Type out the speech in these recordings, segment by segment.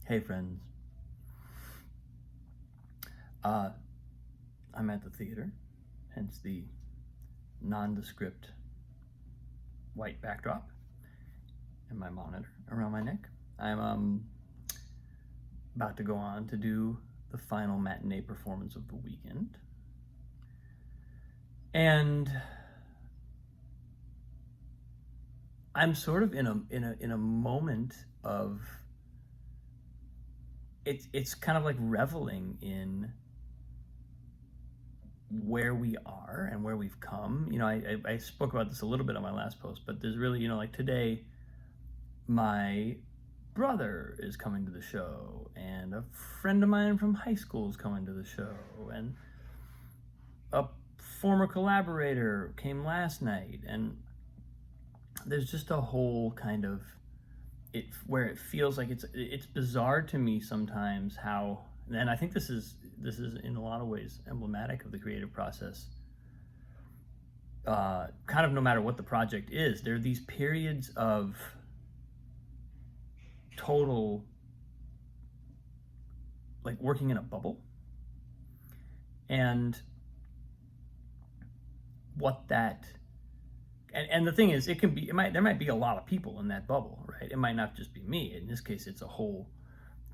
Hey friends, uh, I'm at the theater, hence the nondescript white backdrop and my monitor around my neck. I'm about to go on to do the final matinee performance of the weekend, and I'm sort of in a moment of it's kind of like reveling in where we are and where we've come. I spoke about this a little bit on my last post, but there's really, like today, my brother is coming to the show, and a friend of mine from high school is coming to the show, and a former collaborator came last night, and there's just a whole kind of where it feels like it's bizarre to me sometimes how, and I think this is in a lot of ways emblematic of the creative process. Kind of no matter what the project is, there are these periods of total, like, working in a bubble, and what that and the thing is, there might be a lot of people in that bubble, right? It might not just be me. In this case, it's a whole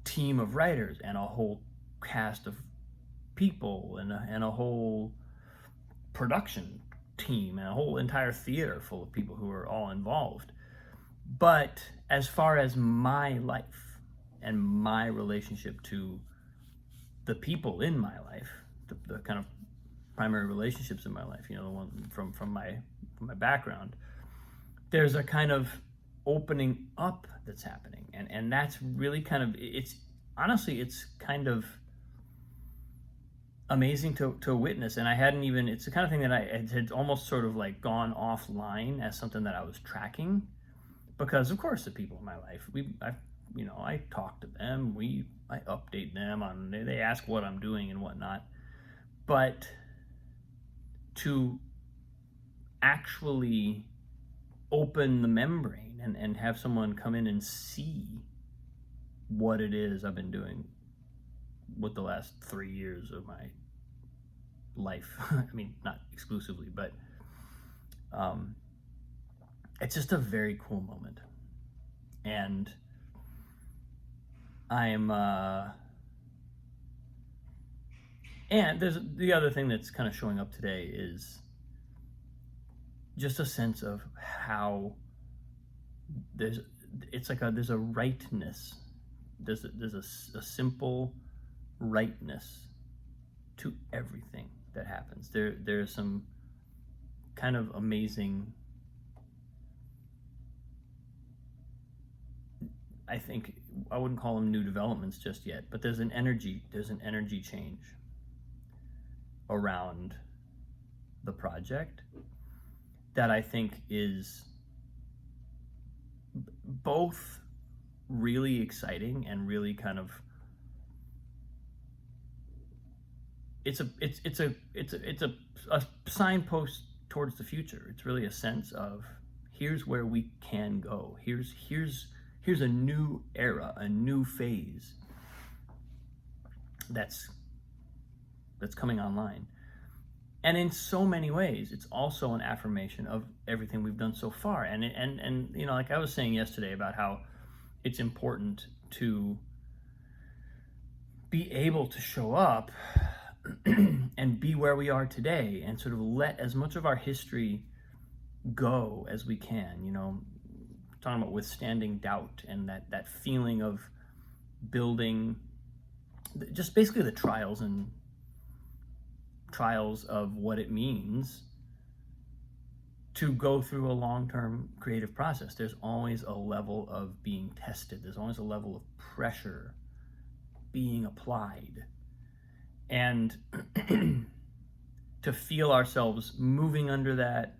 team of writers and a whole cast of people and a whole production team and a whole entire theater full of people who are all involved. But as far as my life and my relationship to the people in my life, the kind of primary relationships in my life, the one from my background, there's a kind of opening up that's happening, and that's really kind of, it's kind of amazing to witness. And I hadn't even, it's the kind of thing that I had almost sort of like gone offline as something that I was tracking, because of course the people in my life, I talk to them, I update them on, they ask what I'm doing and whatnot, but to actually open the membrane and have someone come in and see what it is I've been doing with the last 3 years of my life. I mean, not exclusively, but it's just a very cool moment. And and there's the other thing that's kind of showing up today is just a sense of how there's a rightness. There's a simple rightness to everything that happens. There's some kind of amazing, I think, I wouldn't call them new developments just yet, but there's an energy change around the project that I think is both really exciting and really kind of, it's a signpost towards the future. It's really a sense of, here's where we can go. Here's a new era, a new phase that's coming online. And in so many ways, it's also an affirmation of everything we've done so far. And like I was saying yesterday about how it's important to be able to show up and be where we are today and sort of let as much of our history go as we can, talking about withstanding doubt and that feeling of building just basically the trials of what it means to go through a long-term creative process. There's always a level of being tested. There's always a level of pressure being applied. And to feel ourselves moving under that,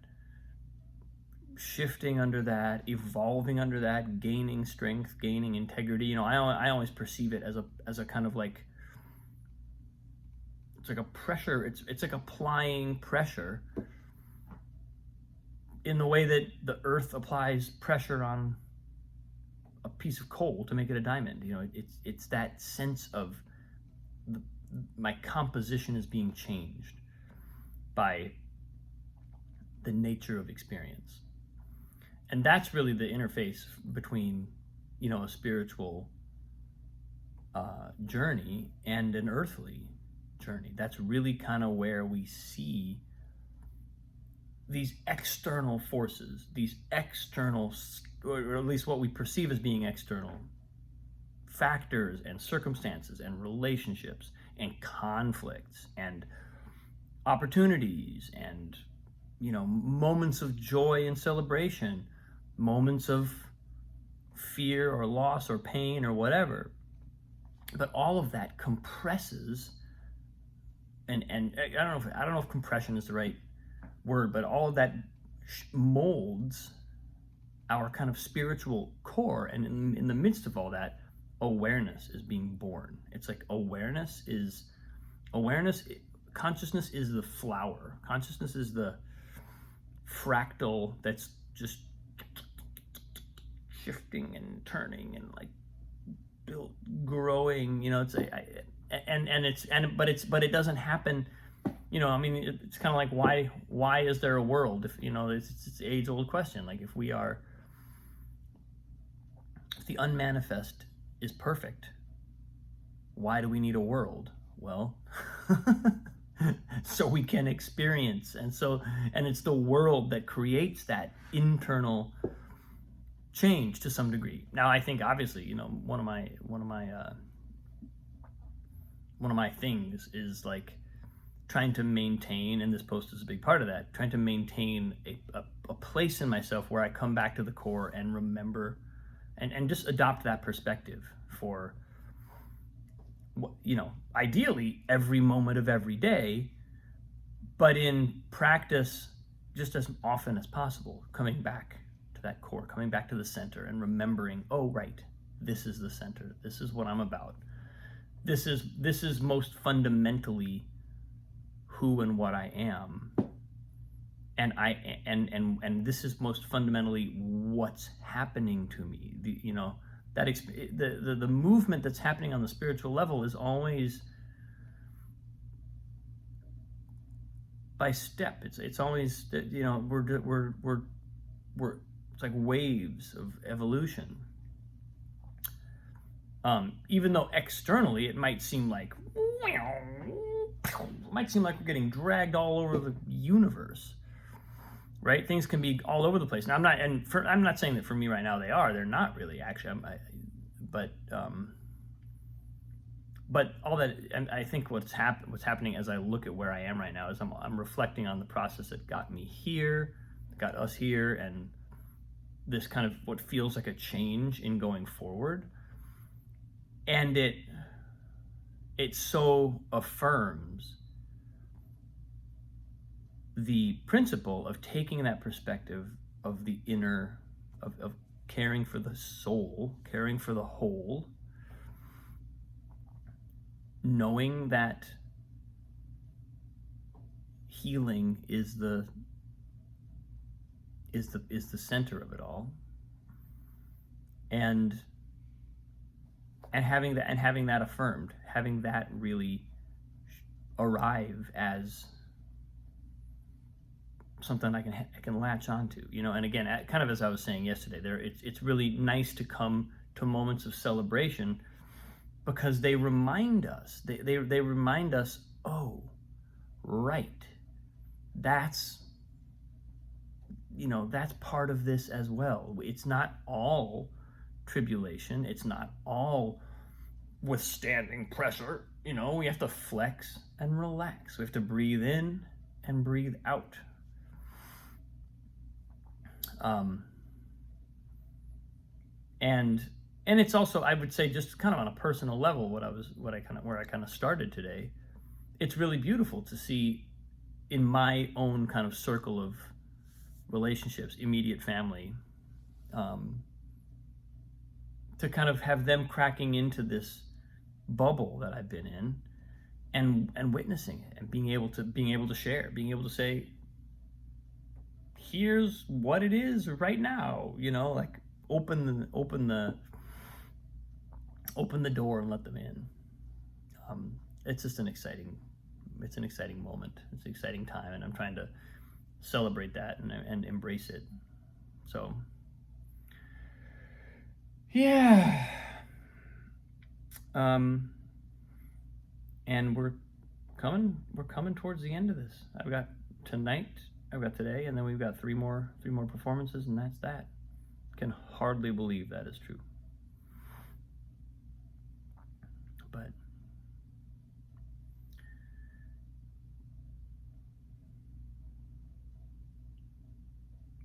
shifting under that, evolving under that, gaining strength, gaining integrity. I always perceive it as a kind of like, it's like a pressure, it's like applying pressure in the way that the earth applies pressure on a piece of coal to make it a diamond. It's that sense of my composition is being changed by the nature of experience. And that's really the interface between, a spiritual journey and an earthly journey. That's really kind of where we see these external forces, these external, or at least what we perceive as being external factors and circumstances and relationships and conflicts and opportunities and moments of joy and celebration, moments of fear or loss or pain or whatever. But all of that compresses, and I don't know if compression is the right word, but all of that molds our kind of spiritual core. And in the midst of all that, awareness is being born. It's like consciousness is the flower. Consciousness is the fractal that's just shifting and turning and like growing. But it doesn't happen. It's kind of like why is there a world? If it's an age-old question. Like if the unmanifest is perfect, why do we need a world? Well, so we can experience, and it's the world that creates that internal change to some degree. Now, I think obviously, one of my things is like trying to maintain, and this post is a big part of that, trying to maintain a place in myself where I come back to the core and remember and just adopt that perspective for, ideally every moment of every day, but in practice, just as often as possible, coming back to that core, coming back to the center and remembering, oh, right, this is the center. This is what I'm about. This is most fundamentally who and what I am. And this is most fundamentally what's happening to me. The movement that's happening on the spiritual level is always by step. It's always we're it's like waves of evolution. Even though externally it might seem like we're getting dragged all over the universe. Right, things can be all over the place. Now, I'm not saying that for me right now they're not really actually. But all that, and I think what's happening as I look at where I am right now is I'm reflecting on the process that got me here, got us here, and this kind of what feels like a change in going forward, and it so affirms the principle of taking that perspective of the inner, of caring for the soul, caring for the whole, knowing that healing is the center of it all, and having that affirmed, having that really arrive as something I can latch onto, and again, kind of as I was saying yesterday, it's really nice to come to moments of celebration because they remind us, they remind us, oh, right, that's part of this as well. It's not all tribulation, it's not all withstanding pressure. We have to flex and relax. We have to breathe in and breathe out. And it's also, I would say, just kind of on a personal level, where I kind of started today. It's really beautiful to see in my own kind of circle of relationships, immediate family, to kind of have them cracking into this bubble that I've been in, and witnessing it, and being able to share, being able to say, here's what it is right now, like open the open the door and let them in. It's just an exciting moment. It's an exciting time, and I'm trying to celebrate that and embrace it. So, yeah. And we're coming towards the end of this. I've got today, and then we've got three more performances, and that's that. Can hardly believe that is true. But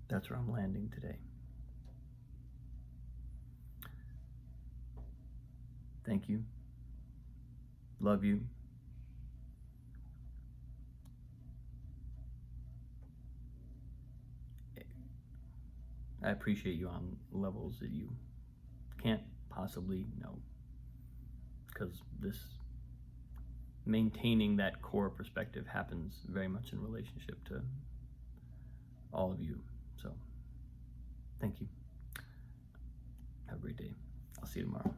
that's where I'm landing today. Thank you. Love you. I appreciate you on levels that you can't possibly know, because maintaining that core perspective happens very much in relationship to all of you. So thank you. Have a great day. I'll see you tomorrow.